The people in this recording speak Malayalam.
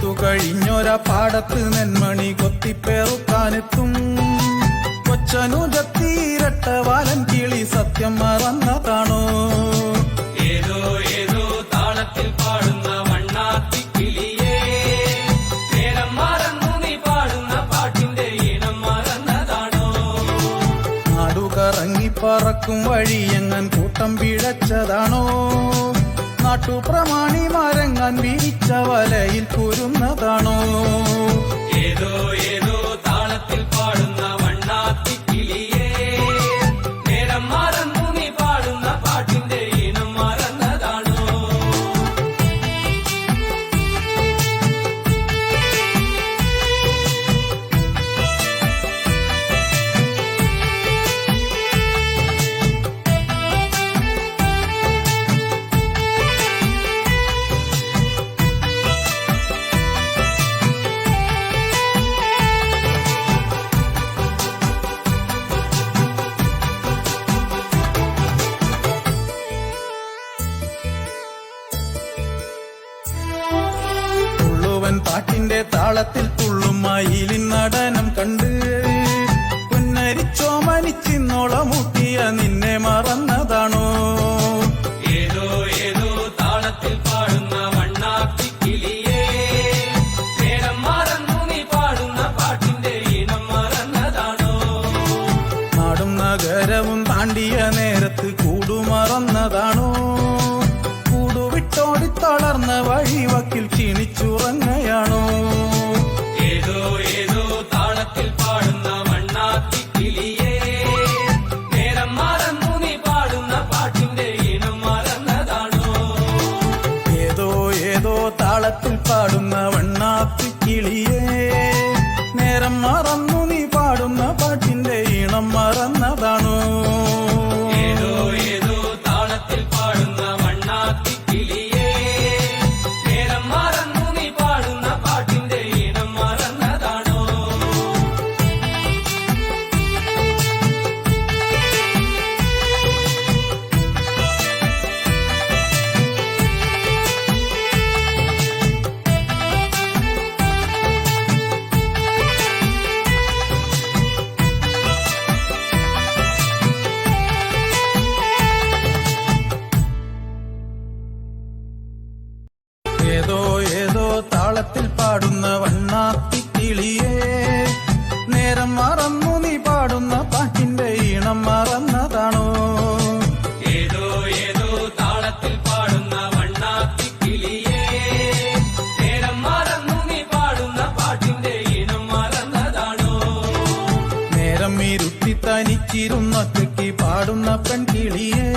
കൊയ്ത്തു കഴിഞ്ഞൊരാ പാടത്ത് നെന്മണി കൊത്തിപ്പേറുക്കാനെത്തും കൊച്ചനുജത്തീരട്ട വാലൻ കിളി സത്യം മറന്നതാണോ? ഏതോ ഏതോ താളത്തിൽ പാടുന്ന വണ്ണാത്തിക്കിളിയേ, നേരം മറന്നു നീ പാടുന്ന പാട്ടിന്റെ ഈണം മറന്നതാണോ? നാടുകറങ്ങി പറക്കും വഴിയെങ്ങാൻ കൂട്ടം പിഴച്ചതാണോ? നാട്ടുപ്രമാണി മരങ്ങാൻ വീഴ്ച വലയിൽ കുരുന്നതാണോ? ഏതോ ഏതോ താളത്തിൽ പാടുന്ന വണ്ണാത്തിക്കിളിയേ, നേരം മറന്നു നീ പാടുന്ന പാട്ടിന്റെ ഈണം മറന്നതാണോ? പാട്ടിന്റെ താളത്തിൽ തുള്ളും മയിലിൻ നടനം കണ്ട് പുന്നരിച്ചോമനിച്ചിന്നോളമൂട്ടിയ നിന്നെ മറന്നതാണോ? ഏതോ ഏതോ താളത്തിൽ പാടുന്ന വണ്ണാത്തിക്കിളിയേ, നേരം മറന്നു നീ പാടുന്ന പാട്ടിന്റെ ഈണം മറന്നതാണോ? നാടും നഗരവും താണ്ടിയ നേരത്ത് കൂടുമറന്നതാണോ? കൂടുവിട്ടോടി തളർന്ന വഴിവക്കിൽ ക്ഷീണിച്ചുറങ്ങയാണോ? ഏതോ ഏതോ താളത്തിൽ പാടുന്ന വണ്ണാത്തിക്കിളിയേ, നേരം മറന്നു നീ പാടുന്ന പാട്ടിന്റെ ഈണം മറന്നതാണോ? ഏതോ ഏതോ താളത്തിൽ പാടുന്ന വണ്ണാത്തിക്കിളിയേ, നേരം മറന്നു നീ പാടുന്ന പാട്ടിന്റെ ഈണം മറന്നതാണോ? ഏതോ ഏതോ താളത്തിൽ പാടുന്ന വണ്ണാത്തിക്കിളിയേ, നേരം മറന്നു നീ പാടുന്ന പാട്ടിന്റെ ഈണം മറന്നതാണോ? ഏതോ ഏതോ താളത്തിൽ പാടുന്ന വണ്ണാത്തിക്കിളിയേ, നേരം മറന്നു നീ പാടുന്ന പാട്ടിന്റെ ഈണം മറന്നതാണോ? ഏതോ ഏതോ താളത്തിൽ പാടുന്ന വണ്ണാത്തിക്കിളിയേ, നേരം മറന്നു നീ പാടുന്ന പാട്ടിന്റെ ഈണം മറന്നതാണോ? നേരം ഇരുട്ടി തനിച്ചിരുന്നൊറ്റയ്ക്ക് പാടുന്ന പെൺകിളിയേ,